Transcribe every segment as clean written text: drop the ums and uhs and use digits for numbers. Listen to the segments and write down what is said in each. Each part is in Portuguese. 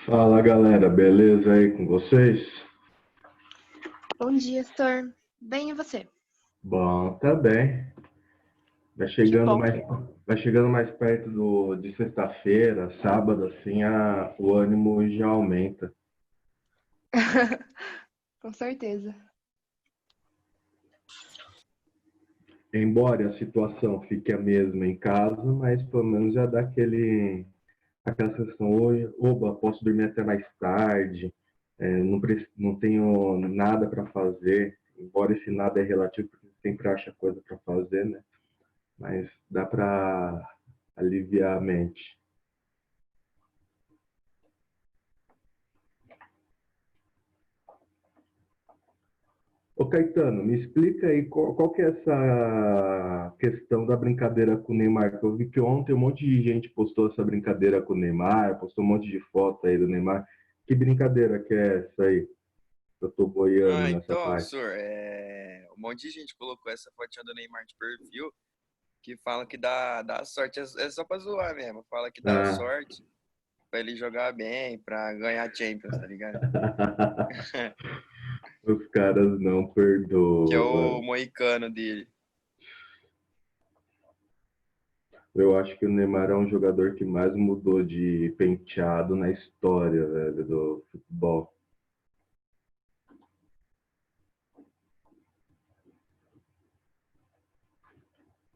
Fala galera, beleza aí com vocês? Bom dia, Stor. Bem, e você? Bom, tá bem. Vai Que chegando bom. mais, vai chegando mais perto de sexta-feira, sábado, assim, o ânimo já aumenta. Com certeza. Embora a situação fique a mesma em casa, mas pelo menos já dá aquela sensação, hoje, oba, posso dormir até mais tarde, não tenho nada para fazer, embora esse nada é relativo, porque você sempre acha coisa para fazer, né? Mas dá para aliviar a mente. Ô Caetano, me explica aí qual que é essa questão da brincadeira com o Neymar, que eu vi que ontem um monte de gente postou essa brincadeira com o Neymar, postou um monte de foto aí do Neymar. Que brincadeira que é essa aí? Eu tô boiando nessa Então, parte. senhor, um monte de gente colocou essa fotinha do Neymar de perfil que fala que dá sorte. É só pra zoar mesmo. Fala que dá Ah. sorte pra ele jogar bem, pra ganhar Champions, tá ligado? Os caras não Que é perdoam, o mano. moicano dele. Eu acho que o Neymar é um jogador que mais mudou de penteado na história, velho, do futebol.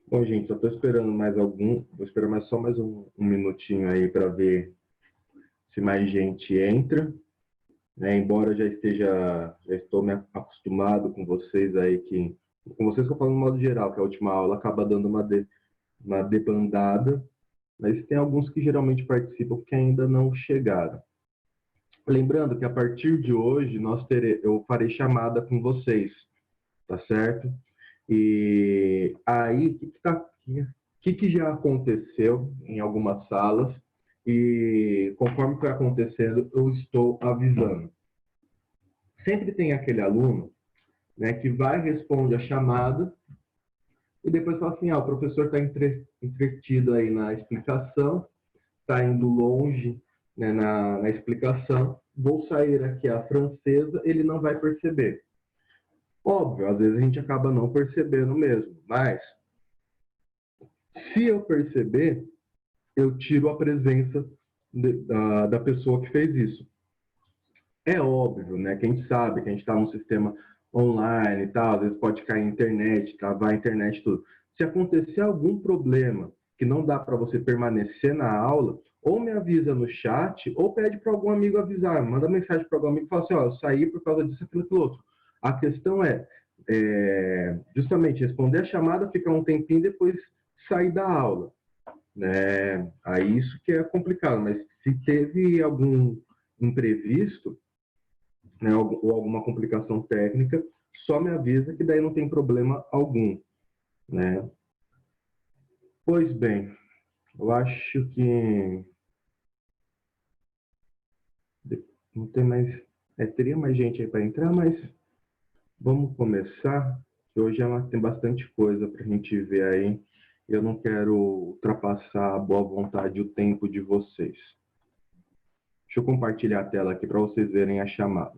Bom, gente, só tô esperando vou esperar só mais um minutinho aí para ver se mais gente entra, né? Embora já estou me acostumado com vocês aí com vocês que eu falo no modo geral, que a última aula acaba dando uma debandada, mas tem alguns que geralmente participam que ainda não chegaram. Lembrando que a partir de hoje eu farei chamada com vocês, tá certo? E aí, que já aconteceu em algumas salas e conforme foi acontecendo, eu estou avisando. Sempre tem aquele aluno, né, que vai, responde a chamada e depois fala assim, o professor está entretido aí na explicação, está indo longe, né, na explicação, vou sair aqui a francesa, ele não vai perceber. Óbvio, às vezes a gente acaba não percebendo mesmo, mas se eu perceber, eu tiro a presença da pessoa que fez isso. É óbvio, né? Que a gente sabe que a gente está num sistema online e tal, às vezes pode cair a internet, travar a internet, tudo. Se acontecer algum problema que não dá para você permanecer na aula, ou me avisa no chat, ou pede para algum amigo avisar, manda mensagem para algum amigo e fala assim, eu saí por causa disso, aquilo outro. A questão justamente responder a chamada, ficar um tempinho e depois sair da aula, né? Aí isso que é complicado, mas se teve algum imprevisto, né, ou alguma complicação técnica, só me avisa que daí não tem problema algum, né? Pois bem, eu acho que não tem mais, teria mais gente aí para entrar, mas vamos começar, que hoje tem bastante coisa para a gente ver aí. Eu não quero ultrapassar a boa vontade e o tempo de vocês. Deixa eu compartilhar a tela aqui para vocês verem a chamada.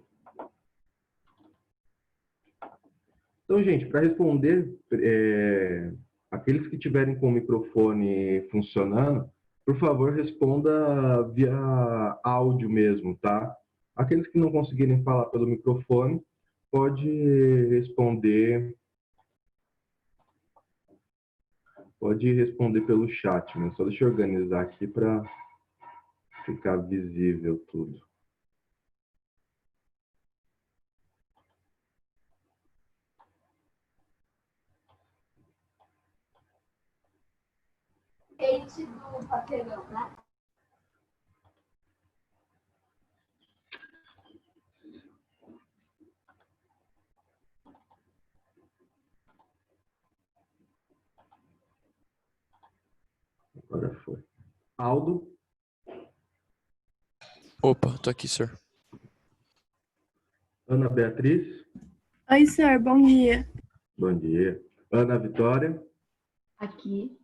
Então, gente, para responder, aqueles que tiverem com o microfone funcionando, por favor, responda via áudio mesmo, tá? Aqueles que não conseguirem falar pelo microfone, pode responder, pode responder pelo chat, mas só deixa eu organizar aqui para ficar visível tudo. Gente do papelão, né? Agora foi. Aldo, Opa, tô aqui, senhor. Ana Beatriz, Oi, senhor, bom dia. bom dia. Ana Vitória, Aqui.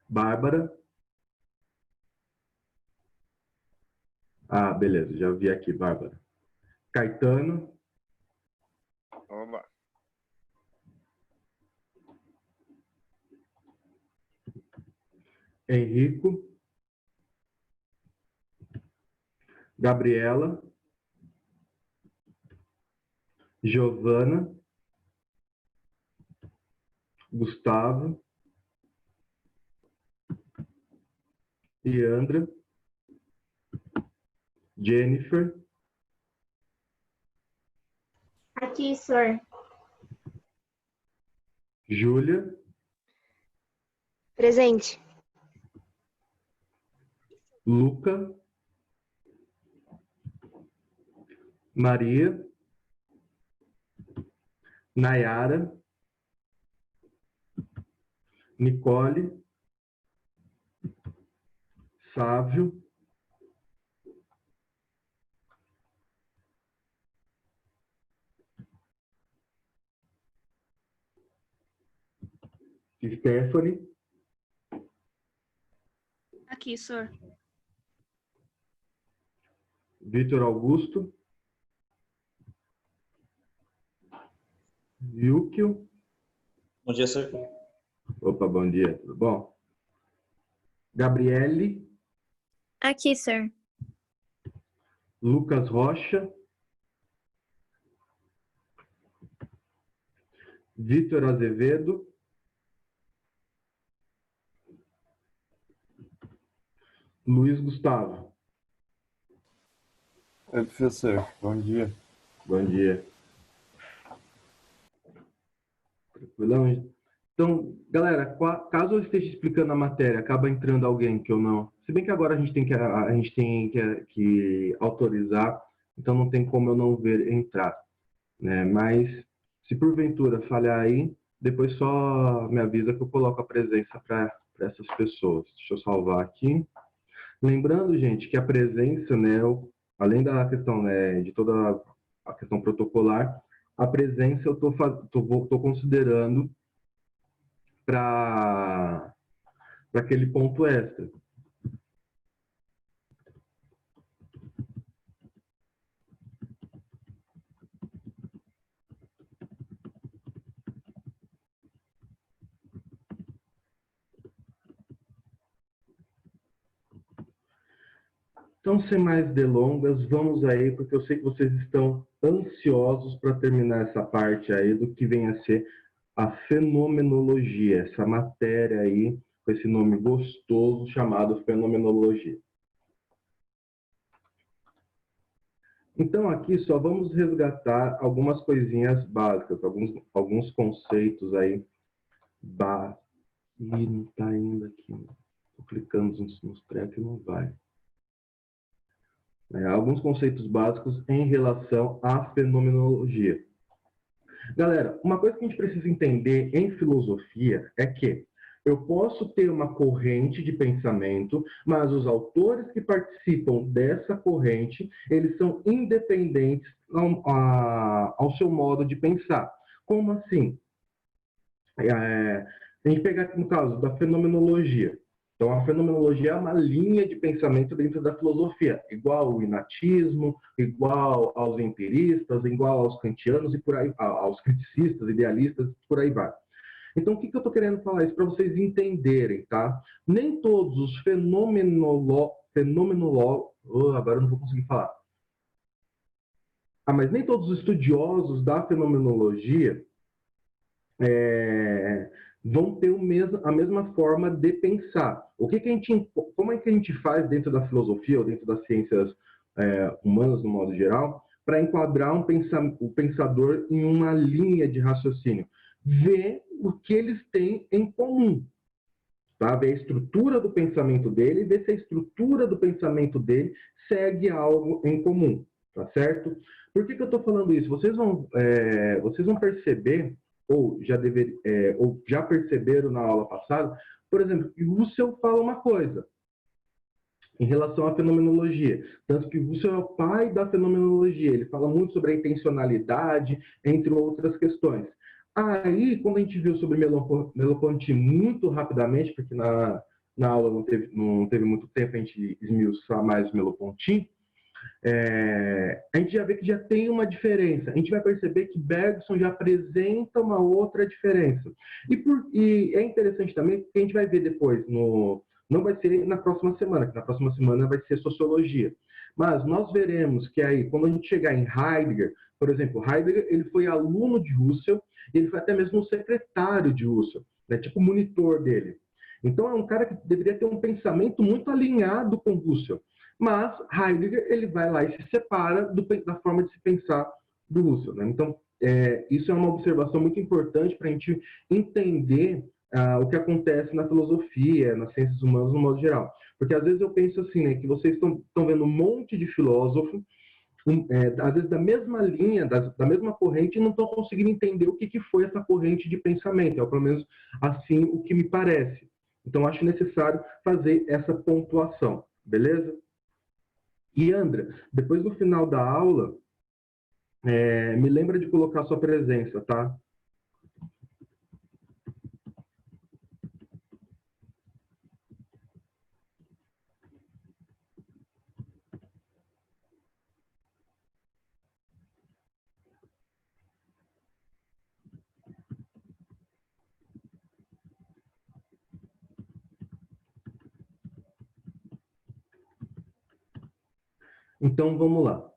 Bárbara, Ah, beleza, já vi aqui, Bárbara. Caetano, Oba. Henrico, Gabriela, Giovana, Gustavo, Leandra, Jennifer, Aqui, senhor. Júlia, Presente. Luca, Maria, Nayara, Nicole, Sávio, Stephanie, Aqui, senhor. Vitor Augusto, Yukio. Bom dia, senhor. Opa, bom dia, tudo bom? Gabriele, Aqui, senhor. Lucas Rocha, Vitor Azevedo, Luiz Gustavo. Oi, professor. Bom dia. Bom dia. Tranquilão? Então, galera, caso eu esteja explicando a matéria, acaba entrando alguém que eu não. Se bem que agora a gente tem que autorizar, então não tem como eu não ver entrar, né? Mas se porventura falhar aí, depois só me avisa que eu coloco a presença para essas pessoas. Deixa eu salvar aqui. Lembrando, gente, que a presença, né, além da questão, né, de toda a questão protocolar, a presença eu tô considerando para aquele ponto extra. Então, sem mais delongas, vamos aí, porque eu sei que vocês estão ansiosos para terminar essa parte aí do que vem a ser a fenomenologia, essa matéria aí, com esse nome gostoso chamado fenomenologia. Então, aqui só vamos resgatar algumas coisinhas básicas, alguns conceitos aí básicos. Ih, não está indo aqui. Estou clicando nos tracks e não vai. Alguns conceitos básicos em relação à fenomenologia. Galera, uma coisa que a gente precisa entender em filosofia é que eu posso ter uma corrente de pensamento, mas os autores que participam dessa corrente, eles são independentes ao seu modo de pensar. Como assim? A gente pegar aqui no caso da fenomenologia. Então, a fenomenologia é uma linha de pensamento dentro da filosofia, igual ao inatismo, igual aos empiristas, igual aos kantianos e por aí, aos criticistas, idealistas, por aí vai. Então, o que eu estou querendo falar isso para vocês entenderem, tá? Nem todos os agora eu não vou conseguir falar. Mas nem todos os estudiosos da fenomenologia vão ter a mesma forma de pensar. Como é que a gente faz dentro da filosofia ou dentro das ciências humanas, no modo geral, para enquadrar o pensador em uma linha de raciocínio? Ver o que eles têm em comum. Tá? Ver a estrutura do pensamento dele e ver se a estrutura do pensamento dele segue algo em comum. Tá certo? Por que eu estou falando isso? Vocês vão perceber ou já perceberam na aula passada, por exemplo, que o Husserl fala uma coisa em relação à fenomenologia. Tanto que o Husserl é o pai da fenomenologia. Ele fala muito sobre a intencionalidade, entre outras questões. Aí, quando a gente viu sobre Merleau-Ponty muito rapidamente, porque na aula não teve muito tempo a gente esmiuçar mais Merleau-Ponty, a gente já vê que já tem uma diferença. A gente vai perceber que Bergson já apresenta uma outra diferença. E é interessante também que a gente vai ver depois, não vai ser na próxima semana, que na próxima semana vai ser sociologia. Mas nós veremos que aí, quando a gente chegar em Heidegger, por exemplo, Heidegger ele foi aluno de Husserl, e ele foi até mesmo um secretário de Husserl, né, tipo monitor dele. Então é um cara que deveria ter um pensamento muito alinhado com Husserl. Mas Heidegger ele vai lá e se separa da forma de se pensar do Husserl, né? Então, isso é uma observação muito importante para a gente entender o que acontece na filosofia, nas ciências humanas no modo geral. Porque às vezes eu penso assim, né, que vocês estão vendo um monte de filósofo, às vezes da mesma linha, da mesma corrente, e não estão conseguindo entender o que foi essa corrente de pensamento, ou pelo menos assim o que me parece. Então, acho necessário fazer essa pontuação, beleza? E, André, depois do final da aula, me lembra de colocar sua presença, tá? Então, vamos lá.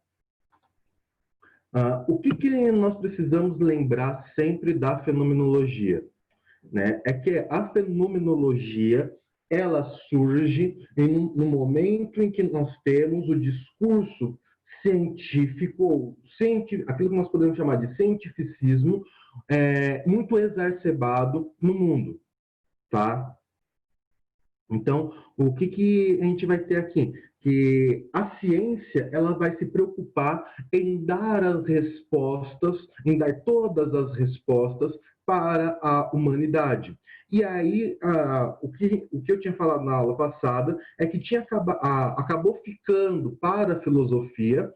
O que nós precisamos lembrar sempre da fenomenologia? Né? É que a fenomenologia ela surge no momento em que nós temos o discurso científico, aquilo que nós podemos chamar de cientificismo, muito exacerbado no mundo. Tá? Então, o que a gente vai ter aqui? Que a ciência ela vai se preocupar em dar as respostas, em dar todas as respostas para a humanidade. E aí, o que eu tinha falado na aula passada é que acabou ficando para a filosofia,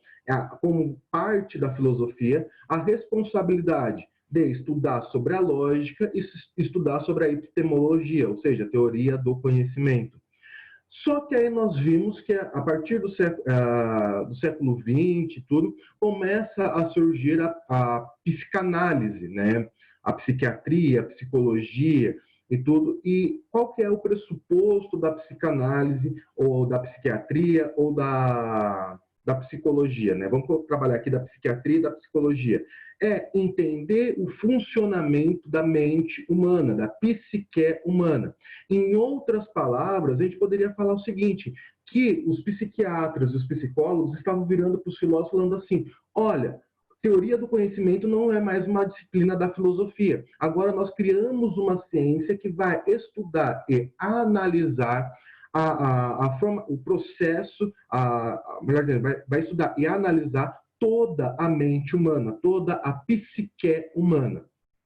como parte da filosofia, a responsabilidade de estudar sobre a lógica e estudar sobre a epistemologia, ou seja, a teoria do conhecimento. Só que aí nós vimos que a partir do século XX, tudo, começa a surgir a psicanálise, né? A psiquiatria, a psicologia e tudo. E qual que é o pressuposto da psicanálise, ou da psiquiatria, ou da psicologia, né? Vamos trabalhar aqui da psiquiatria e da psicologia. É entender o funcionamento da mente humana, da psique humana. Em outras palavras, a gente poderia falar o seguinte, que os psiquiatras e os psicólogos estavam virando para os filósofos falando assim, olha, teoria do conhecimento não é mais uma disciplina da filosofia. Agora nós criamos uma ciência que vai estudar e analisar o processo, melhor dizendo, vai estudar e analisar toda a mente humana, toda a psique humana.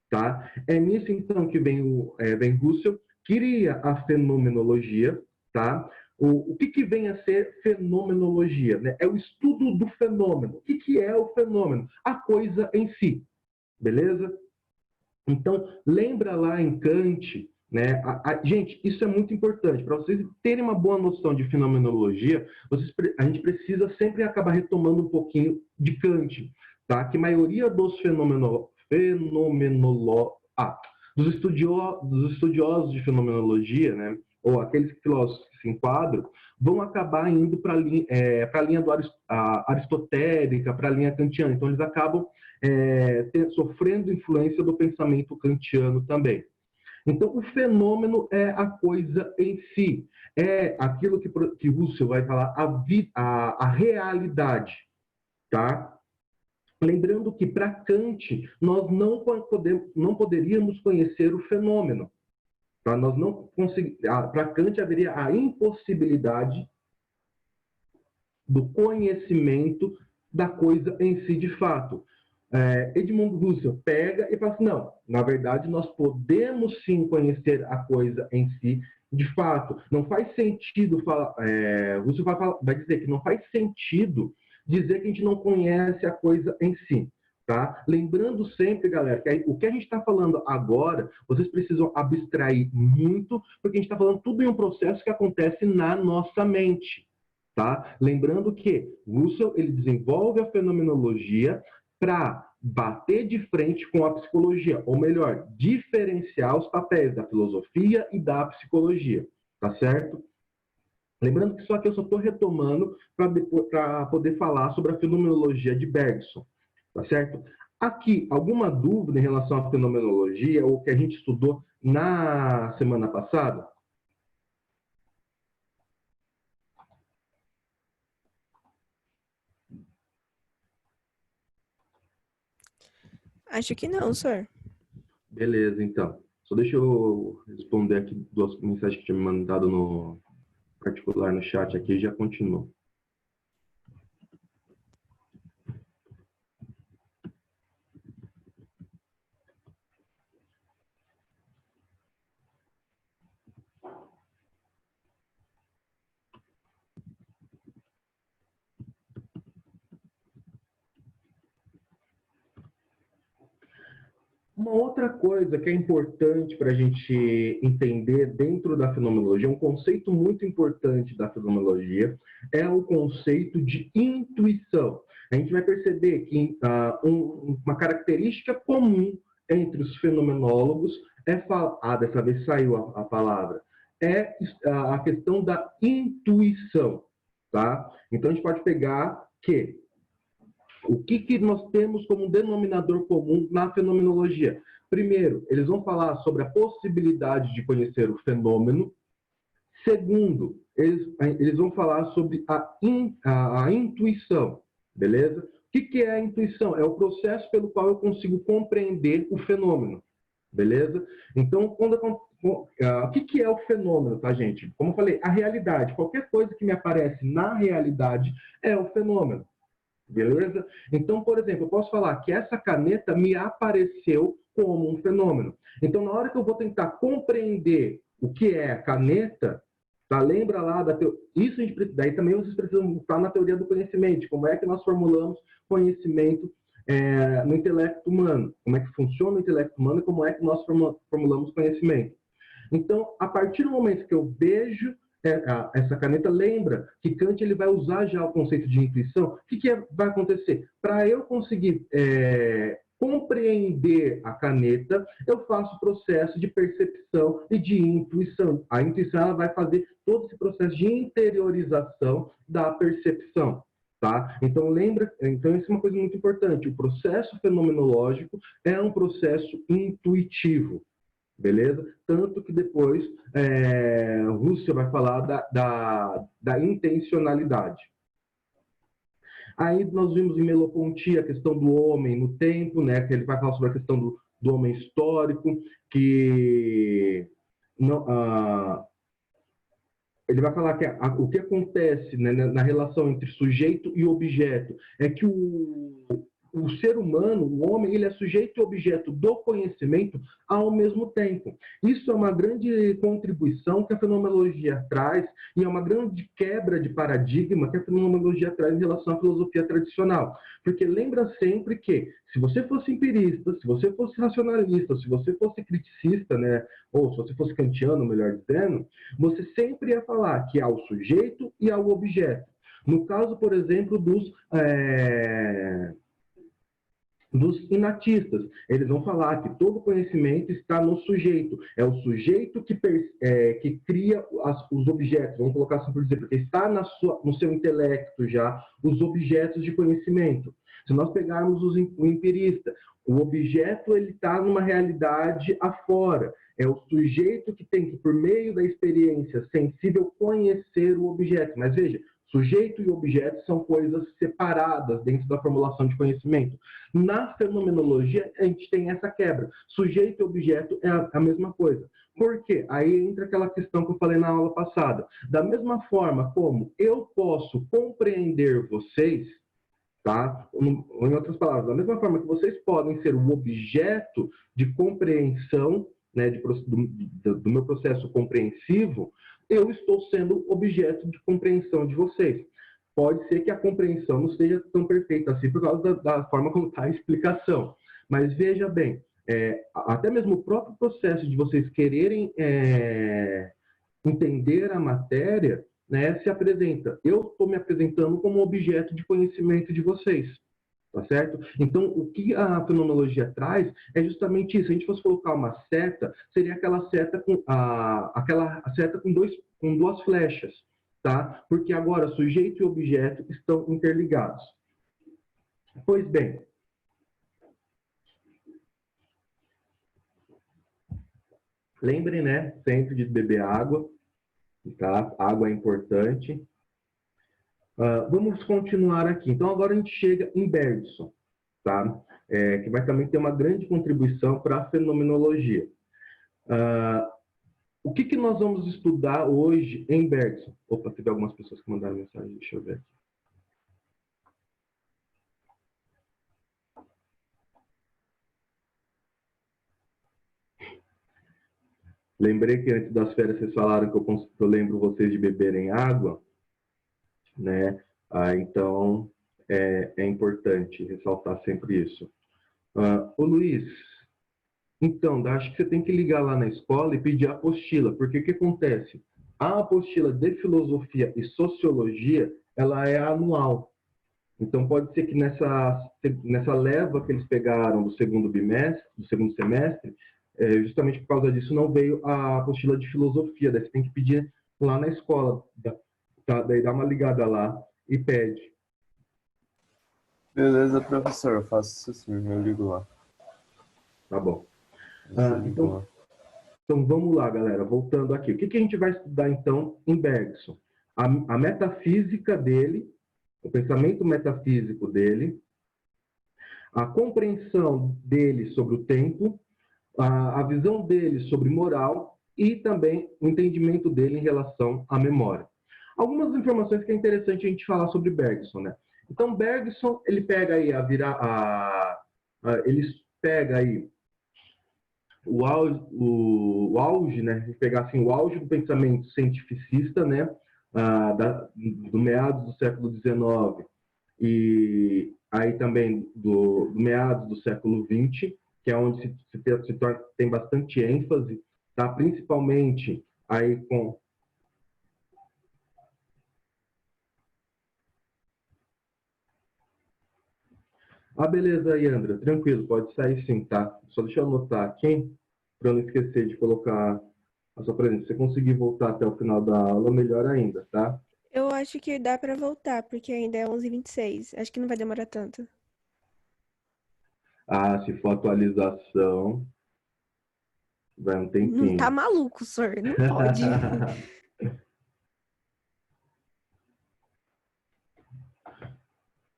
Tá? É nisso, então, que vem Husserl, cria a fenomenologia. Tá? O que vem a ser fenomenologia? Né? É o estudo do fenômeno. O que é o fenômeno? A coisa em si. Beleza? Então, lembra lá em Kant, né? Gente, isso é muito importante. Para vocês terem uma boa noção de fenomenologia, a gente precisa sempre acabar retomando um pouquinho de Kant, tá? Que a maioria dos dos estudiosos de fenomenologia, né? Ou aqueles filósofos que se enquadram, vão acabar indo para a linha aristotélica, para a linha kantiana. Então, eles acabam sofrendo influência do pensamento kantiano também. Então, o fenômeno é a coisa em si, é aquilo que Husserl vai falar, a realidade, tá? Lembrando que para Kant, nós não poderíamos conhecer o fenômeno, tá? Para Kant haveria a impossibilidade do conhecimento da coisa em si de fato. Edmund Husserl pega e fala assim, não, na verdade nós podemos sim conhecer a coisa em si de fato. Não faz sentido falar, Husserl vai dizer que não faz sentido dizer que a gente não conhece a coisa em si. Tá? Lembrando sempre, galera, que o que a gente está falando agora, vocês precisam abstrair muito, porque a gente está falando tudo em um processo que acontece na nossa mente. tá? Lembrando que Russell ele desenvolve a fenomenologia para bater de frente com a psicologia, ou melhor, diferenciar os papéis da filosofia e da psicologia, tá certo? Lembrando que só que eu só estou retomando para poder falar sobre a fenomenologia de Bergson, tá certo? Aqui, alguma dúvida em relação à fenomenologia ou que a gente estudou na semana passada? Acho que não, senhor. Beleza, então. Só deixa eu responder aqui duas mensagens que tinha me mandado no particular no chat aqui e já continuo. Uma outra coisa que é importante para a gente entender dentro da fenomenologia, um conceito muito importante da fenomenologia, é o conceito de intuição. A gente vai perceber que uma característica comum entre os fenomenólogos dessa vez saiu a palavra, é a questão da intuição, tá? Então a gente pode pegar que o que nós temos como denominador comum na fenomenologia? Primeiro, eles vão falar sobre a possibilidade de conhecer o fenômeno. Segundo, eles vão falar sobre a intuição, beleza? O que é a intuição? É o processo pelo qual eu consigo compreender o fenômeno, beleza? Então, o que é o fenômeno, tá, gente? Como eu falei, a realidade. Qualquer coisa que me aparece na realidade é o fenômeno. Beleza? Então, por exemplo, eu posso falar que essa caneta me apareceu como um fenômeno. Então, na hora que eu vou tentar compreender o que é a caneta, tá? Lembra lá isso a gente daí também vocês precisam estar na teoria do conhecimento, como é que nós formulamos conhecimento no intelecto humano, como é que funciona o intelecto humano e como é que nós formulamos conhecimento. Então, a partir do momento que eu vejo essa caneta, lembra que Kant ele vai usar já o conceito de intuição. O que vai acontecer? Para eu conseguir compreender a caneta, eu faço o processo de percepção e de intuição. A intuição ela vai fazer todo esse processo de interiorização da percepção. Tá? Então, então isso é uma coisa muito importante. O processo fenomenológico é um processo intuitivo. Beleza? Tanto que depois Russell vai falar da intencionalidade. Aí nós vimos em Merleau-Ponty a questão do homem no tempo, né? Que ele vai falar sobre a questão do homem histórico, que ele vai falar que o que acontece, né, na relação entre sujeito e objeto é que o ser humano, o homem, ele é sujeito e objeto do conhecimento ao mesmo tempo. Isso é uma grande contribuição que a fenomenologia traz e é uma grande quebra de paradigma que a fenomenologia traz em relação à filosofia tradicional. Porque lembra sempre que, se você fosse empirista, se você fosse racionalista, se você fosse criticista, né, ou se você fosse kantiano, melhor dizendo, você sempre ia falar que há o sujeito e há o objeto. No caso, por exemplo, dos inatistas. Eles vão falar que todo conhecimento está no sujeito. É o sujeito que cria os objetos, vamos colocar assim por dizer, porque está no seu intelecto já os objetos de conhecimento. Se nós pegarmos o empirista, o objeto ele está numa realidade afora. É o sujeito que tem que, por meio da experiência sensível, conhecer o objeto. Mas veja, sujeito e objeto são coisas separadas dentro da formulação de conhecimento. Na fenomenologia, a gente tem essa quebra. Sujeito e objeto é a mesma coisa. Por quê? Aí entra aquela questão que eu falei na aula passada. Da mesma forma como eu posso compreender vocês, tá? Em outras palavras, da mesma forma que vocês podem ser um objeto de compreensão, né, do meu processo compreensivo, eu estou sendo objeto de compreensão de vocês. Pode ser que a compreensão não seja tão perfeita assim por causa da forma como está a explicação. Mas veja bem, até mesmo o próprio processo de vocês quererem entender a matéria, né, se apresenta. Eu estou me apresentando como objeto de conhecimento de vocês. Tá certo? Então, o que a fenomenologia traz é justamente isso. Se a gente fosse colocar uma seta, seria aquela seta com duas flechas, tá? Porque agora sujeito e objeto estão interligados. Pois bem, lembrem, né, sempre de beber água, tá? Água é importante. Vamos continuar aqui. Então, agora a gente chega em Bergson, tá? Que vai também ter uma grande contribuição para a fenomenologia. O que nós vamos estudar hoje em Bergson? Opa, teve algumas pessoas que mandaram mensagem, deixa eu ver aqui. Lembrei que antes das férias vocês falaram que eu lembro vocês de beberem água, né? Então, é importante ressaltar sempre isso. Ô Luiz, então, acho que você tem que ligar lá na escola e pedir a apostila, porque o que acontece? A apostila de filosofia e sociologia, ela é anual. Então, pode ser que nessa leva que eles pegaram do segundo semestre, justamente por causa disso não veio a apostila de filosofia. Daí você tem que pedir lá na escola, tá? Daí dá uma ligada lá e pede. Beleza, professor, eu faço isso sim, eu ligo lá. Tá bom. Eu ligo lá. Então, vamos lá, galera. Voltando aqui. O que a gente vai estudar, então, em Bergson? A metafísica dele, o pensamento metafísico dele, a compreensão dele sobre o tempo, a visão dele sobre moral e também o entendimento dele em relação à memória. Algumas informações que é interessante a gente falar sobre Bergson, né? Então, Bergson, ele pega aí ele pega aí o auge, né? Se pegar assim, o auge do pensamento cientificista, né? Do meados do século XIX e aí também do meados do século XX, que é onde tem bastante ênfase, tá? Principalmente aí com beleza, Yandra, tranquilo, pode sair sim, tá? Só deixa eu anotar aqui, para não esquecer de colocar a sua presença. Se você conseguir voltar até o final da aula, melhor ainda, tá? Eu acho que dá pra voltar, porque ainda é 11h26. Acho que não vai demorar tanto. Se for atualização, vai um Não tá tempinho. maluco, senhor? Não pode.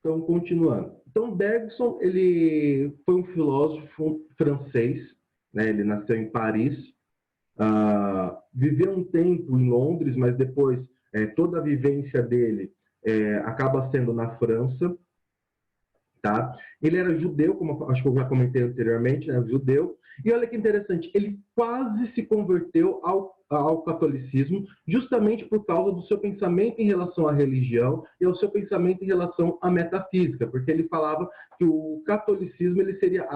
Então, continuando. Então, Bergson, ele foi um filósofo francês, né? Ele nasceu em Paris, viveu um tempo em Londres, mas depois toda a vivência dele acaba sendo na França, tá? Ele era judeu, como acho que eu já comentei anteriormente, né? Judeu. E olha que interessante, ele quase se converteu ao catolicismo, justamente por causa do seu pensamento em relação à religião e ao seu pensamento em relação à metafísica, porque ele falava que o catolicismo ele seria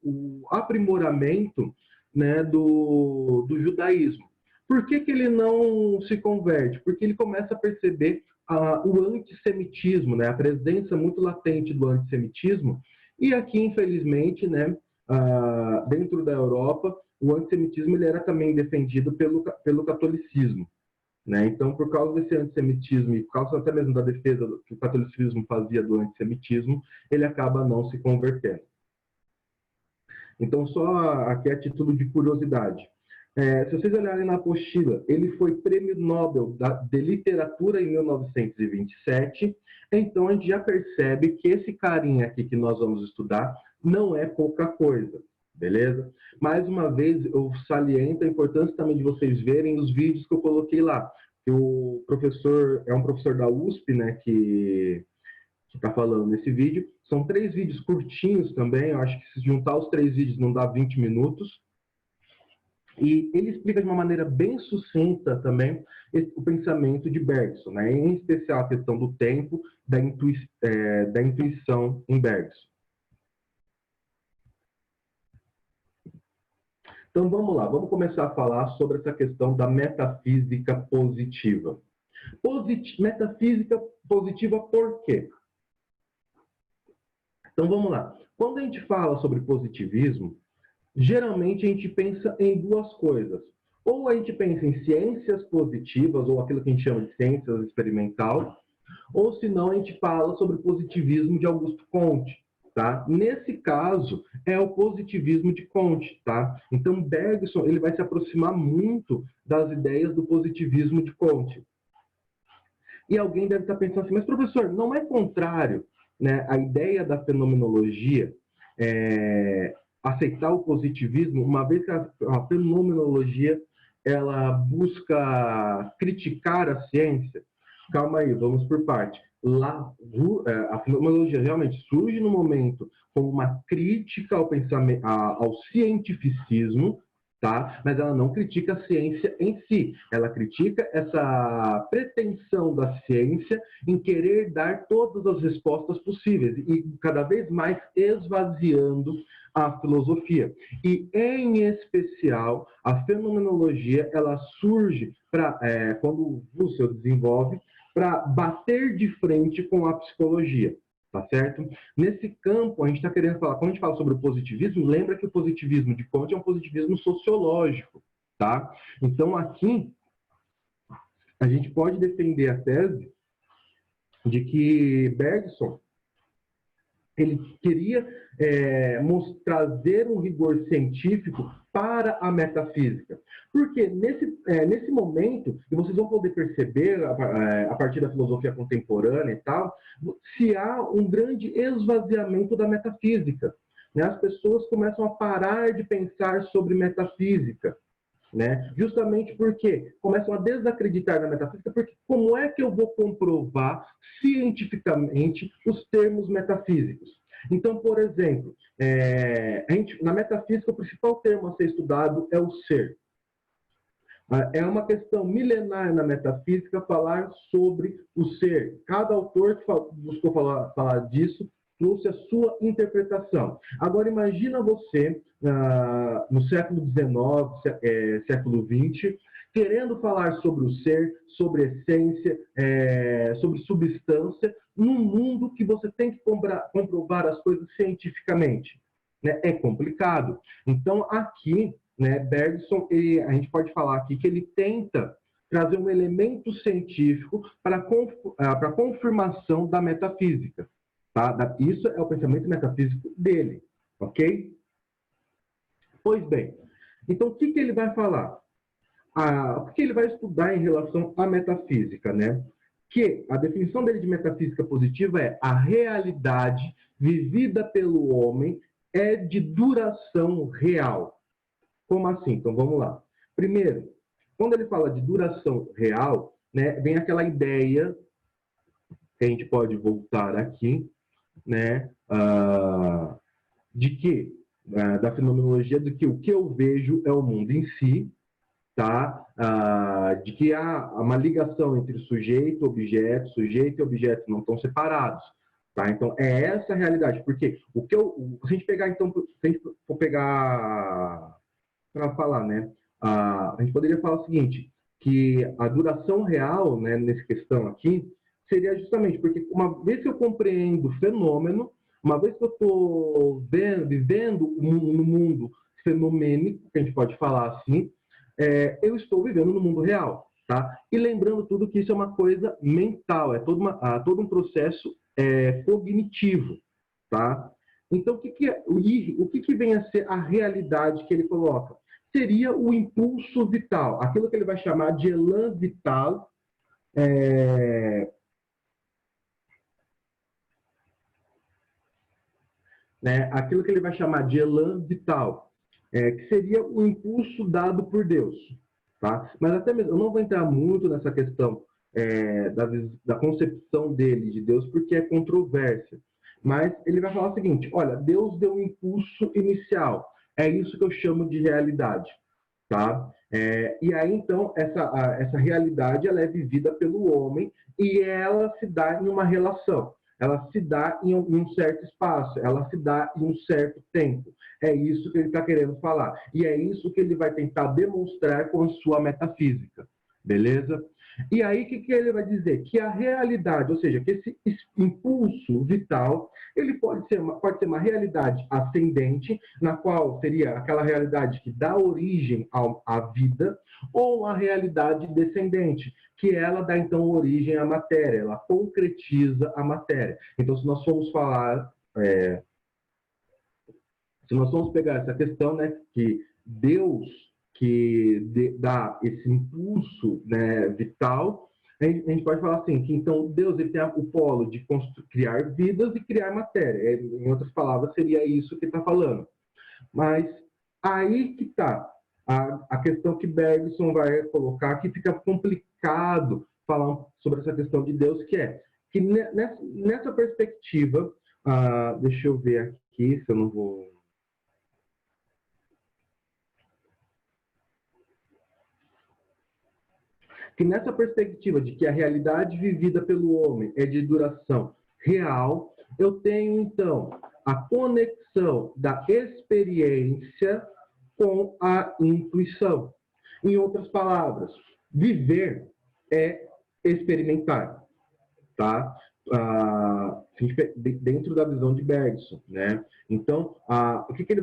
o aprimoramento, né, do judaísmo. Por que ele não se converte? Porque ele começa a perceber o antissemitismo, né, a presença muito latente do antissemitismo, e aqui, infelizmente, né, dentro da Europa, o antissemitismo ele era também defendido pelo catolicismo. Né? Então, por causa desse antissemitismo e por causa até mesmo da defesa que o catolicismo fazia do antissemitismo, ele acaba não se convertendo. Então, só aqui a título de curiosidade. Se vocês olharem na apostila, ele foi prêmio Nobel de Literatura em 1927, então a gente já percebe que esse carinha aqui que nós vamos estudar não é pouca coisa, beleza? Mais uma vez, eu saliento a importância também de vocês verem os vídeos que eu coloquei lá. O professor, é um professor da USP, né, que está falando nesse vídeo. São 3 vídeos curtinhos também, eu acho que se juntar os 3 vídeos não dá 20 minutos. E ele explica de uma maneira bem sucinta também o pensamento de Bergson, né? Em especial a questão do tempo, da intuição em Bergson. Então vamos lá, vamos começar a falar sobre essa questão da metafísica positiva. Metafísica positiva por quê? Então vamos lá. Quando a gente fala sobre positivismo, geralmente a gente pensa em duas coisas. Ou a gente pensa em ciências positivas, ou aquilo que a gente chama de ciências experimental, ou se não a gente fala sobre positivismo de Augusto Comte. Tá? Nesse caso, é o positivismo de Comte. Tá? Então, Bergson ele vai se aproximar muito das ideias do positivismo de Comte. E alguém deve estar pensando assim, mas professor, não é contrário, né, a ideia da fenomenologia aceitar o positivismo, uma vez que a fenomenologia ela busca criticar a ciência? Calma aí, vamos por parte. Lá, a fenomenologia realmente surge no momento como uma crítica ao pensamento, ao cientificismo, tá? Mas ela não critica a ciência em si. Ela critica essa pretensão da ciência em querer dar todas as respostas possíveis e cada vez mais esvaziando a filosofia. E, em especial, a fenomenologia ela surge quando o Husserl desenvolve para bater de frente com a psicologia, tá certo? Nesse campo, a gente está querendo falar, quando a gente fala sobre o positivismo, lembra que o positivismo de Comte é um positivismo sociológico, tá? Então, aqui, a gente pode defender a tese de que Bergson ele queria trazer um rigor científico para a metafísica. Porque nesse momento, e vocês vão poder perceber, a partir da filosofia contemporânea e tal, se há um grande esvaziamento da metafísica. Né? As pessoas começam a parar de pensar sobre metafísica. Né? Justamente porque começam a desacreditar na metafísica, porque como é que eu vou comprovar cientificamente os termos metafísicos? Então, por exemplo, na metafísica, o principal termo a ser estudado é o ser. É uma questão milenar na metafísica falar sobre o ser. Cada autor que buscou falar disso trouxe a sua interpretação. Agora, imagina você, no século XIX, século XX, querendo falar sobre o ser, sobre essência, sobre substância, num mundo que você tem que comprovar as coisas cientificamente. Né? É complicado. Então, aqui, né, Bergson, a gente pode falar aqui que ele tenta trazer um elemento científico para a confirmação da metafísica. Tá? Isso é o pensamento metafísico dele, ok? Pois bem, então o que ele vai falar? O que ele vai estudar em relação à metafísica, né? Que a definição dele de metafísica positiva é a realidade vivida pelo homem é de duração real. Como assim? Então vamos lá. Primeiro, quando ele fala de duração real, né, vem aquela ideia que a gente pode voltar aqui, né, de que da fenomenologia de que o que eu vejo é o mundo em si, tá? De que há uma ligação entre sujeito e objeto não estão separados, tá? Então é essa a realidade, porque se a gente pegar então, se a gente for pegar para falar, né, a gente poderia falar o seguinte, que a duração real, né, nessa questão aqui seria justamente porque uma vez que eu compreendo o fenômeno, uma vez que eu estou vivendo no mundo fenomênico, que a gente pode falar assim, eu estou vivendo no mundo real, tá? E lembrando tudo que isso é uma coisa mental, é todo um processo cognitivo, tá? Então, o que vem a ser a realidade que ele coloca? Seria o impulso vital, aquilo que ele vai chamar de elan vital, né? Aquilo que ele vai chamar de elan vital, que seria o impulso dado por Deus. Tá? Mas até mesmo, eu não vou entrar muito nessa questão da concepção dele de Deus, porque é controvérsia. Mas ele vai falar o seguinte, olha, Deus deu um impulso inicial, é isso que eu chamo de realidade. Tá? E aí, então, essa realidade ela é vivida pelo homem e ela se dá em uma relação. Ela se dá em um certo espaço, ela se dá em um certo tempo. É isso que ele está querendo falar. E é isso que ele vai tentar demonstrar com a sua metafísica. Beleza? E aí, o que ele vai dizer? Que a realidade, ou seja, que esse impulso vital, ele pode ser uma realidade ascendente, na qual seria aquela realidade que dá origem à vida, ou uma realidade descendente, que ela dá, então, origem à matéria, ela concretiza a matéria. Então, se nós formos falar, se nós formos pegar essa questão, né, que Deus dá esse impulso, né, vital, a gente pode falar assim, que então Deus ele tem o polo de criar vidas e criar matéria. Em outras palavras, seria isso que está falando. Mas aí que está a questão que Bergson vai colocar, que fica complicado falar sobre essa questão de Deus, que é que nessa perspectiva, deixa eu ver aqui se eu não vou... Que nessa perspectiva de que a realidade vivida pelo homem é de duração real, eu tenho, então, a conexão da experiência com a intuição. Em outras palavras, viver é experimentar, tá? Dentro da visão de Bergson, né? Então, o que ele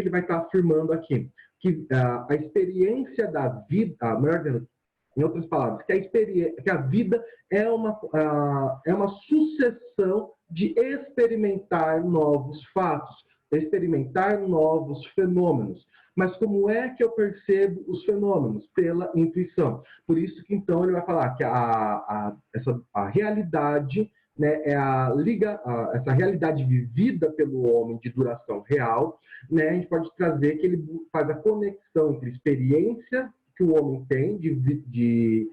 vai estar afirmando aqui? Que a experiência da vida, em outras palavras, que a vida é uma sucessão de experimentar novos fatos, experimentar novos fenômenos. Mas como é que eu percebo os fenômenos? Pela intuição. Por isso que, então, ele vai falar que a realidade, né, essa realidade vivida pelo homem de duração real, né, a gente pode trazer que ele faz a conexão entre experiência que o homem tem de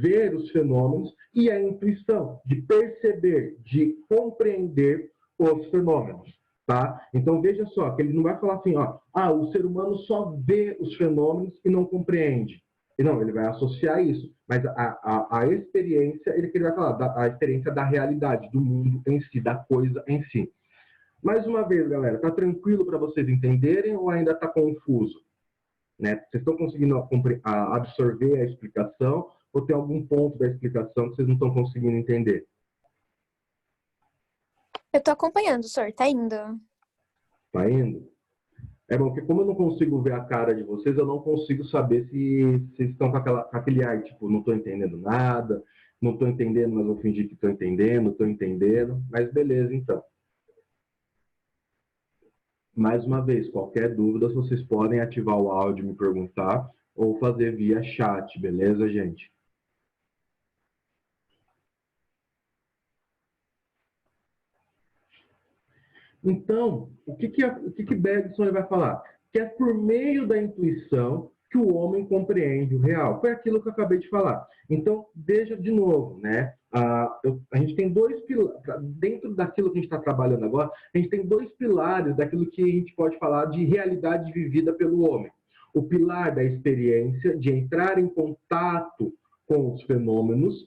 ver os fenômenos e a intuição, de perceber, de compreender os fenômenos. Tá? Então, veja só, que ele não vai falar assim, o ser humano só vê os fenômenos e não compreende. E não, ele vai associar isso. Mas a experiência, ele vai falar a experiência da realidade, do mundo em si, da coisa em si. Mais uma vez, galera, tá tranquilo para vocês entenderem ou ainda está confuso? Né? Vocês estão conseguindo absorver a explicação ou tem algum ponto da explicação que vocês não estão conseguindo entender? Eu tô acompanhando, senhor. Tá indo. Tá indo? É bom, porque como eu não consigo ver a cara de vocês, eu não consigo saber se vocês estão com aquele ar, tipo, não estou entendendo nada, não estou entendendo, mas vou fingir que estou entendendo, mas beleza, então. Mais uma vez, qualquer dúvida, vocês podem ativar o áudio e me perguntar, ou fazer via chat, beleza, gente? Então, o que Bergson vai falar? Que é por meio da intuição que o homem compreende o real. Foi aquilo que eu acabei de falar. Então, veja de novo, né? A gente tem dois pilares, dentro daquilo que a gente está trabalhando agora, a gente tem dois pilares daquilo que a gente pode falar de realidade vivida pelo homem. O pilar da experiência, de entrar em contato com os fenômenos,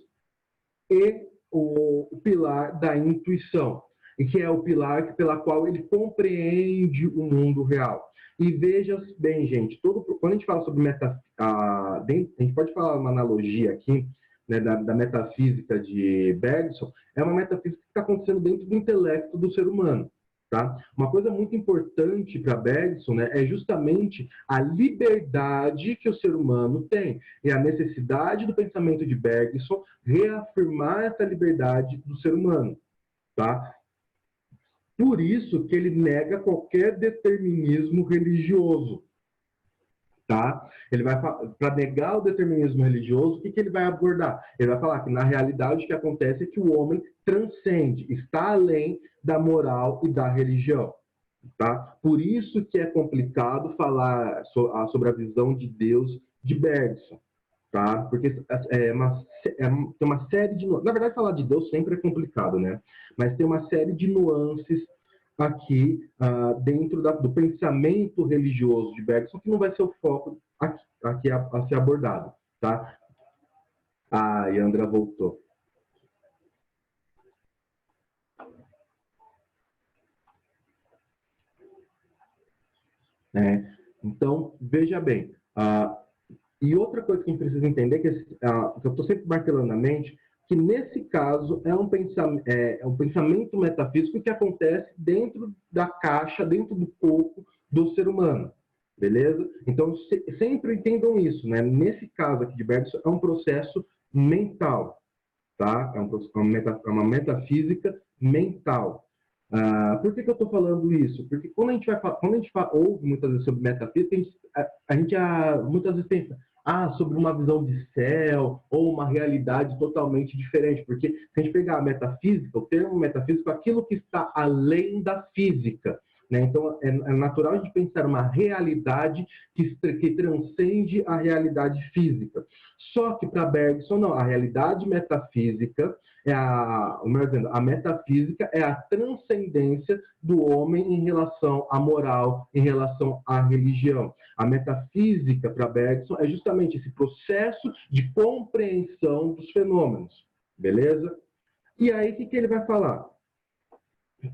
e o pilar da intuição, e que é o pilar pela qual ele compreende o mundo real. E veja bem, gente, quando a gente fala sobre a gente pode falar uma analogia aqui, né, da metafísica de Bergson, é uma metafísica que está acontecendo dentro do intelecto do ser humano. Tá? Uma coisa muito importante para Bergson, né, é justamente a liberdade que o ser humano tem e a necessidade do pensamento de Bergson reafirmar essa liberdade do ser humano. Tá? Por isso que ele nega qualquer determinismo religioso. Tá? Ele vai, para negar o determinismo religioso, o que ele vai abordar? Ele vai falar que, na realidade, o que acontece é que o homem transcende, está além da moral e da religião. Tá? Por isso que é complicado falar sobre a visão de Deus de Bergson. Tá? Porque tem uma série de... Na verdade, falar de Deus sempre é complicado, né? Mas tem uma série de nuances aqui dentro do pensamento religioso de Bergson, que não vai ser o foco aqui a ser abordado, tá? A Yandra voltou. Então, veja bem, E outra coisa que a gente precisa entender, que eu estou sempre martelando na mente, que nesse caso é um pensamento metafísico que acontece dentro da caixa, dentro do corpo do ser humano, beleza? Então, sempre entendam isso, né? Nesse caso aqui de Bergson, é um processo mental, tá? É uma metafísica mental. Por que eu estou falando isso? Porque quando a gente ouve muitas vezes sobre metafísica, a gente muitas vezes pensa, sobre uma visão de céu ou uma realidade totalmente diferente. Porque se a gente pegar a metafísica, o termo metafísico é aquilo que está além da física, né? Então, é natural a gente pensar uma realidade que transcende a realidade física. Só que para Bergson, não, a realidade metafísica a metafísica é a transcendência do homem em relação à moral, em relação à religião. A metafísica, para Bergson, é justamente esse processo de compreensão dos fenômenos, beleza? E aí, o que ele vai falar?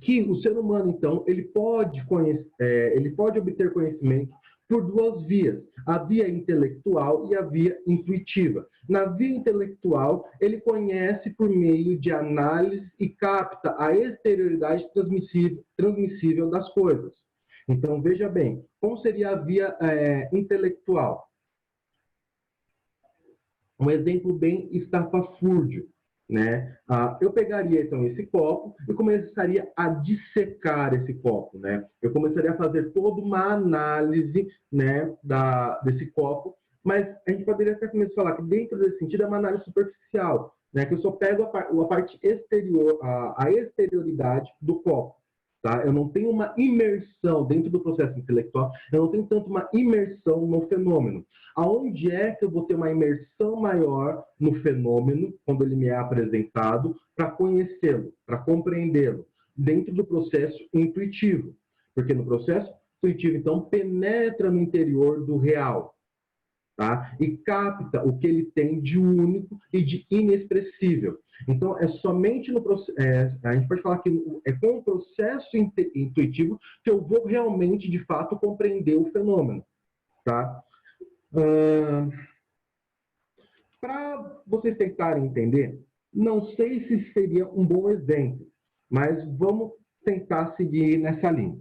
Que o ser humano, então, ele pode obter conhecimento por duas vias, a via intelectual e a via intuitiva. Na via intelectual, ele conhece por meio de análise e capta a exterioridade transmissível das coisas. Então, veja bem, como seria a via intelectual? Um exemplo bem estapafúrdio, né? Eu pegaria, então, esse copo e começaria a dissecar esse copo, né? Eu começaria a fazer toda uma análise, né, desse copo, mas a gente poderia até começar a falar que dentro desse sentido é uma análise superficial, né? Que eu só pego a parte exterior, a exterioridade do copo. Tá? Eu não tenho uma imersão dentro do processo intelectual, eu não tenho tanto uma imersão no fenômeno. Aonde é que eu vou ter uma imersão maior no fenômeno, quando ele me é apresentado, para conhecê-lo, para compreendê-lo? Dentro do processo intuitivo. Porque no processo intuitivo, então, penetra no interior do real, tá? E capta o que ele tem de único e de inexpressível. Então, é somente no processo, a gente pode falar que é com o processo intuitivo que eu vou realmente, de fato, compreender o fenômeno, tá? Para vocês tentarem entender, não sei se seria um bom exemplo, mas vamos tentar seguir nessa linha.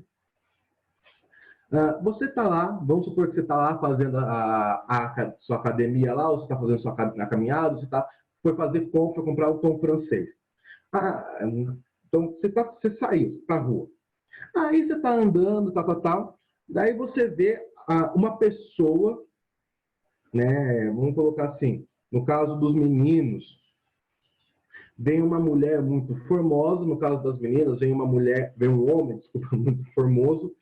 Você está lá, vamos supor que você está lá fazendo a sua academia lá, ou você está fazendo sua caminhada, foi fazer compra, comprar o pão francês. Então, você saiu para a rua. Aí você está andando, tal. Daí você vê uma pessoa, né? Vamos colocar assim, no caso dos meninos, vem uma mulher muito formosa, no caso das meninas, vem um homem, desculpa, muito formoso,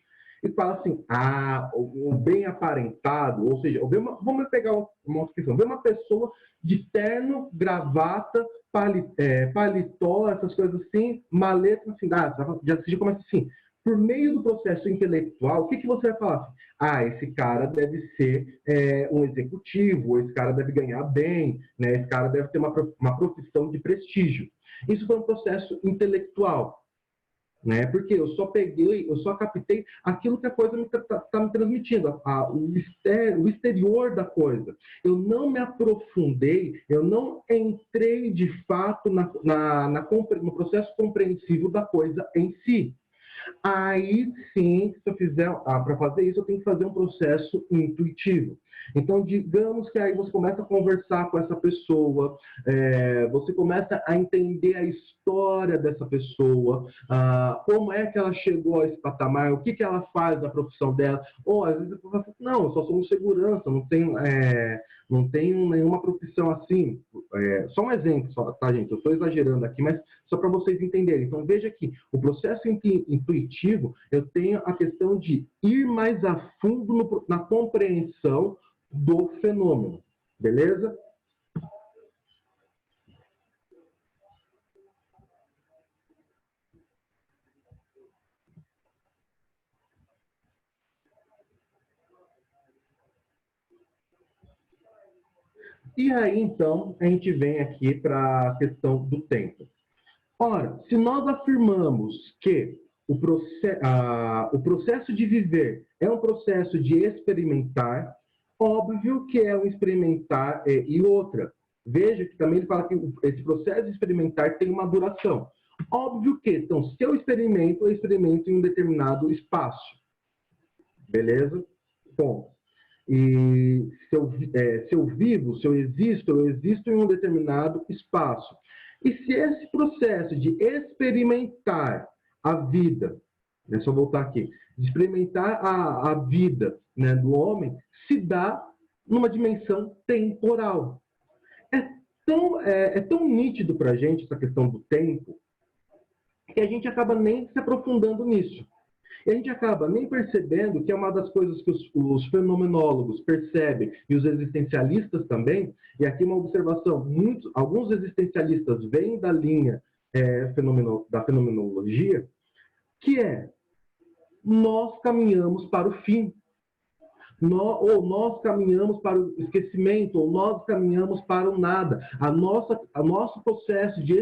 e fala assim, o bem aparentado, ou seja, vamos pegar uma outra questão, vê uma pessoa de terno, gravata, paletó, essas coisas assim, maleta, assim, já começa assim. Por meio do processo intelectual, o que você vai falar? Esse cara deve ser um executivo, esse cara deve ganhar bem, né? Esse cara deve ter uma profissão de prestígio. Isso foi um processo intelectual, né? Porque eu só captei aquilo que a coisa está me transmitindo, o exterior da coisa. Eu não me aprofundei, eu não entrei de fato no processo compreensivo da coisa em si. Aí sim, se eu fizer, para fazer isso, eu tenho que fazer um processo intuitivo. Então, digamos que aí você começa a conversar com essa pessoa, você começa a entender a história dessa pessoa, como é que ela chegou a esse patamar, o que ela faz na profissão dela. Ou às vezes você fala, não, eu só sou um segurança, não tenho nenhuma profissão assim. Só um exemplo, tá, gente? Eu estou exagerando aqui, mas só para vocês entenderem. Então, veja que o processo intuitivo, eu tenho a questão de ir mais a fundo na compreensão do fenômeno, beleza? E aí, então, a gente vem aqui para a questão do tempo. Ora, se nós afirmamos que o processo de viver é um processo de experimentar, Óbvio que é um experimentar e outra. Veja que também ele fala que esse processo de experimentar tem uma duração. Óbvio que, então, se eu experimento em um determinado espaço. Beleza? Bom, e se eu vivo, se eu existo em um determinado espaço. E se esse processo de experimentar a vida, deixa eu voltar aqui, de experimentar a vida, né, do homem, se dá numa dimensão temporal. É tão nítido para a gente essa questão do tempo, que a gente acaba nem se aprofundando nisso. E a gente acaba nem percebendo que é uma das coisas que os fenomenólogos percebem, e os existencialistas também, e aqui uma observação, alguns existencialistas vêm da linha da fenomenologia, que é, nós caminhamos para o fim, ou nós caminhamos para o esquecimento, ou nós caminhamos para o nada. O nosso processo de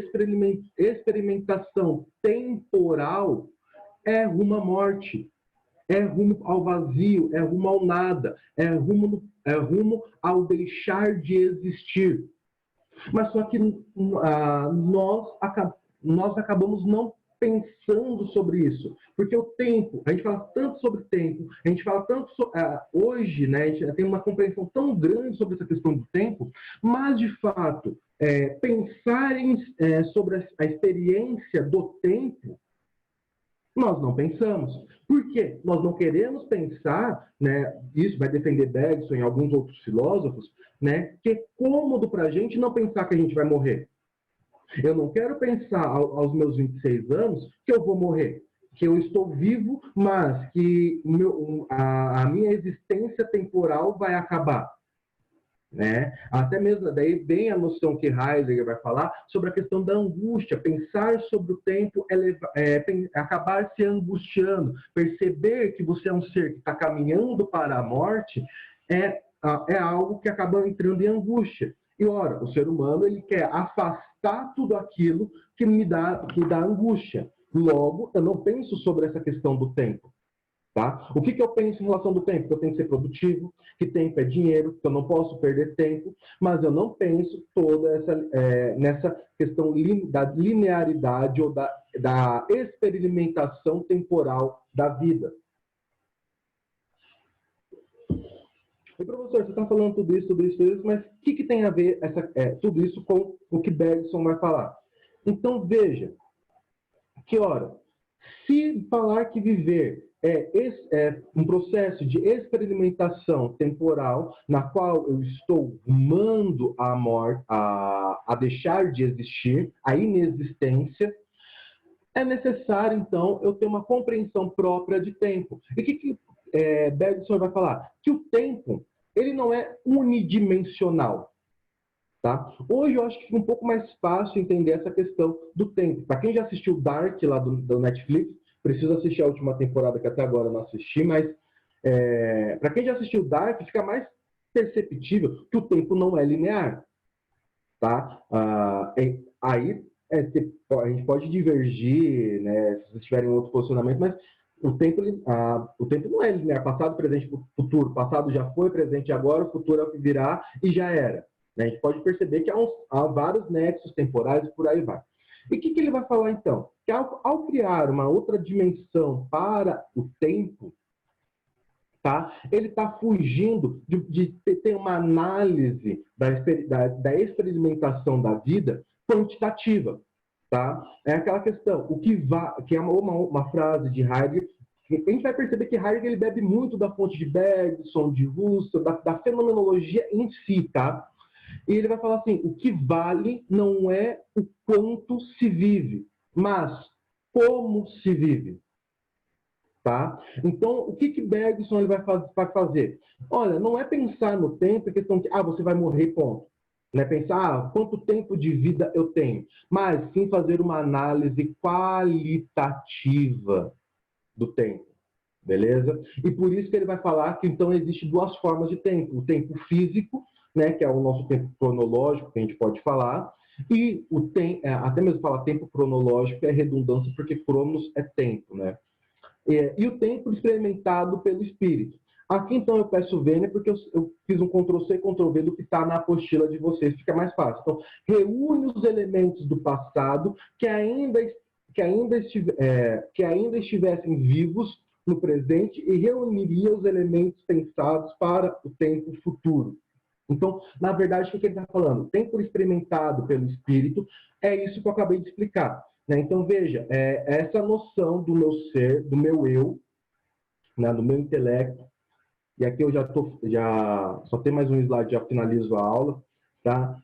experimentação temporal é rumo à morte, é rumo ao vazio, é rumo ao nada, é rumo ao deixar de existir. Mas só que nós acabamos não pensando sobre isso, porque o tempo, a gente fala tanto sobre tempo, a gente fala tanto hoje, né, a gente tem uma compreensão tão grande sobre essa questão do tempo, mas de fato pensar sobre a experiência do tempo, nós não pensamos. Por quê? Nós não queremos pensar, né, isso vai defender Bergson e alguns outros filósofos, né, que é cômodo para a gente não pensar que a gente vai morrer. Eu não quero pensar aos meus 26 anos que eu vou morrer, que eu estou vivo, mas que a minha existência temporal vai acabar. Né? Até mesmo daí vem a noção que Heidegger vai falar sobre a questão da angústia, pensar sobre o tempo, acabar se angustiando, perceber que você é um ser que está caminhando para a morte, é algo que acaba entrando em angústia. E ora, o ser humano ele quer afastar tudo aquilo que me dá angústia. Logo, eu não penso sobre essa questão do tempo. Tá? O que eu penso em relação do tempo? Que eu tenho que ser produtivo, que tempo é dinheiro, que eu não posso perder tempo, mas eu não penso toda nessa questão da linearidade ou da experimentação temporal da vida. E, professor, você está falando tudo isso, mas o que tem a ver tudo isso com o que Bergson vai falar? Então, veja, que, ora, se falar que viver é um processo de experimentação temporal, na qual eu estou rumando à morte, a deixar de existir, a inexistência, é necessário, então, eu ter uma compreensão própria de tempo. E o que Bergson vai falar? Que o tempo, ele não é unidimensional. Tá? Hoje eu acho que fica um pouco mais fácil entender essa questão do tempo. Para quem já assistiu Dark lá do Netflix, preciso assistir a última temporada que até agora eu não assisti, mas para quem já assistiu Dark, fica mais perceptível que o tempo não é linear. Tá? Aí a gente pode divergir, né, se vocês tiverem outro posicionamento, mas o tempo não é linear. Passado, presente, futuro. Passado já foi, presente agora, o futuro é o que virá e já era. A gente pode perceber que há vários nexos temporais e por aí vai. E o que ele vai falar, então? Que ao criar uma outra dimensão para o tempo, tá? Ele está fugindo de ter uma análise da experimentação da vida quantitativa. Tá? É aquela questão, que é uma frase de Heidegger, a gente vai perceber que Heidegger ele bebe muito da fonte de Bergson, de Husserl, da fenomenologia em si, tá? E ele vai falar assim, o que vale não é o quanto se vive, mas como se vive. Tá? Então, o que Bergson ele vai fazer? Olha, não é pensar no tempo, é questão de, você vai morrer, ponto. Não é pensar, quanto tempo de vida eu tenho, mas sim fazer uma análise qualitativa do tempo. Beleza? E por isso que ele vai falar que, então, existe duas formas de tempo. O tempo físico, né, que é o nosso tempo cronológico, que a gente pode falar, e até mesmo falar tempo cronológico é redundância, porque cronos é tempo, né? E o tempo experimentado pelo espírito. Aqui, então, eu peço vênia porque eu fiz um Ctrl+C, Ctrl+V do que está na apostila de vocês, fica mais fácil. Então, reúne os elementos do passado que ainda estivessem vivos no presente e reuniria os elementos pensados para o tempo futuro. Então, na verdade, o que ele está falando? Tempo experimentado pelo espírito é isso que eu acabei de explicar. Né? Então, veja, essa noção do meu ser, do meu eu, né, do meu intelecto, e aqui eu já só tem mais um slide, já finalizo a aula, tá?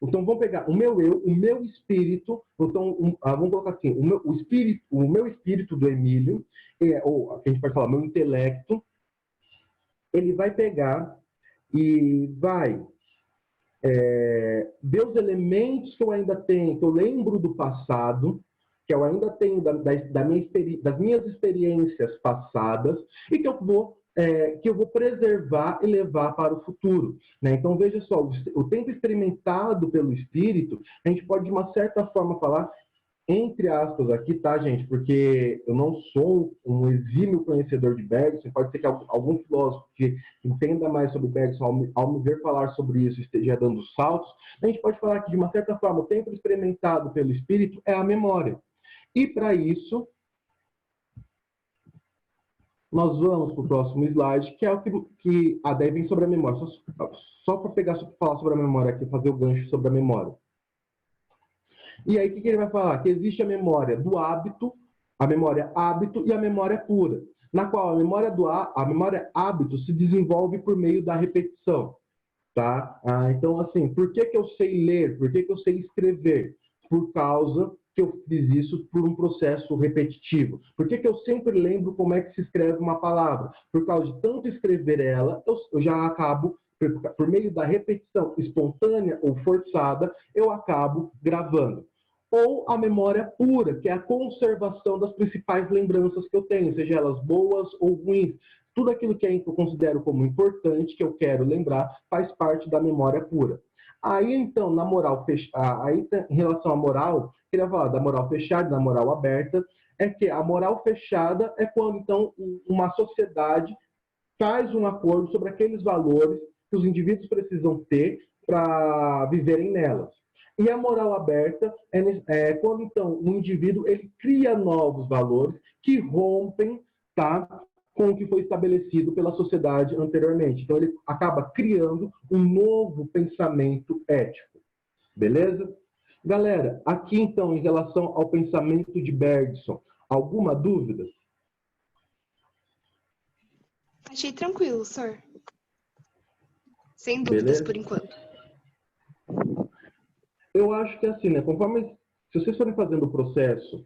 Então, vamos pegar o meu eu, o meu espírito, então, vamos colocar assim, o meu espírito do Emílio, ou a gente pode falar, meu intelecto, ele vai pegar e vai ver os elementos que eu ainda tenho, que eu lembro do passado, que eu ainda tenho das minhas experiências passadas, e que eu vou preservar e levar para o futuro. Né? Então, veja só, o tempo experimentado pelo espírito, a gente pode, de uma certa forma, falar, entre aspas aqui, tá, gente? Porque eu não sou um exímio conhecedor de Bergson, pode ser que algum filósofo que entenda mais sobre Bergson, ao me ver falar sobre isso, esteja dando saltos. A gente pode falar que, de uma certa forma, o tempo experimentado pelo espírito é a memória. E, para isso, nós vamos para o próximo slide, que é o que daí vem sobre a memória. Só para falar sobre a memória aqui, fazer o gancho sobre a memória. E aí, o que ele vai falar? Que existe a memória do hábito, a memória hábito e a memória pura, na qual a memória hábito se desenvolve por meio da repetição. Tá? Então, assim, por que eu sei ler? Por que eu sei escrever? Por causa que eu fiz isso por um processo repetitivo. Por que eu sempre lembro como é que se escreve uma palavra? Por causa de tanto escrever ela, eu já acabo, por meio da repetição espontânea ou forçada, eu acabo gravando. Ou a memória pura, que é a conservação das principais lembranças que eu tenho, seja elas boas ou ruins. Tudo aquilo que eu considero como importante, que eu quero lembrar, faz parte da memória pura. Aí, então, na moral em relação à moral, queria falar da moral fechada e da moral aberta, é que a moral fechada é quando, então, uma sociedade faz um acordo sobre aqueles valores que os indivíduos precisam ter para viverem nelas. E a moral aberta é quando, então, o indivíduo ele cria novos valores que rompem, tá, com o que foi estabelecido pela sociedade anteriormente. Então, ele acaba criando um novo pensamento ético. Beleza? Galera, aqui, então, em relação ao pensamento de Bergson, alguma dúvida? Achei tranquilo, senhor. Sem dúvidas, Beleza? por enquanto. Eu acho que é assim, né? Conforme, se vocês forem fazendo o processo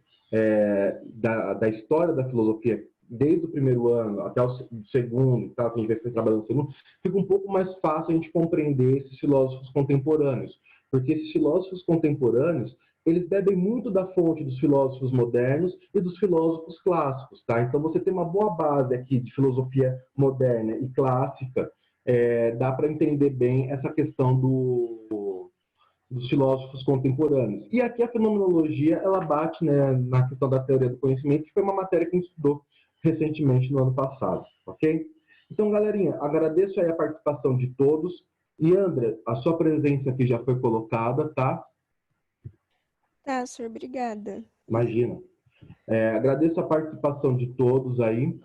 da história da filosofia, desde o primeiro ano até o segundo, tá? Que a gente vai trabalhando no segundo, fica um pouco mais fácil a gente compreender esses filósofos contemporâneos. Porque esses filósofos contemporâneos, eles bebem muito da fonte dos filósofos modernos e dos filósofos clássicos, tá? Então, você tem uma boa base aqui de filosofia moderna e clássica, dá para entender bem essa questão dos filósofos contemporâneos. E aqui a fenomenologia, ela bate, né, na questão da teoria do conhecimento, que foi uma matéria que a gente estudou recentemente no ano passado, ok? Então, galerinha, agradeço aí a participação de todos. E, André, a sua presença aqui já foi colocada, tá? Tá, senhor, obrigada. Imagina. Agradeço a participação de todos aí.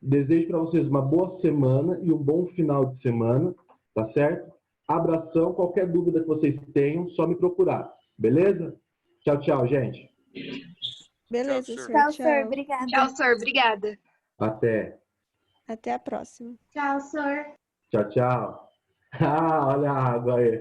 Desejo para vocês uma boa semana e um bom final de semana, tá certo? Abração, qualquer dúvida que vocês tenham, só me procurar, beleza? Tchau, tchau, gente. Beleza, Tchau, senhor. senhor. Tchau, senhor. Obrigada. Tchau, senhor. Obrigada. Até. Até a próxima. Tchau, senhor. Tchau, tchau. Olha a água aí.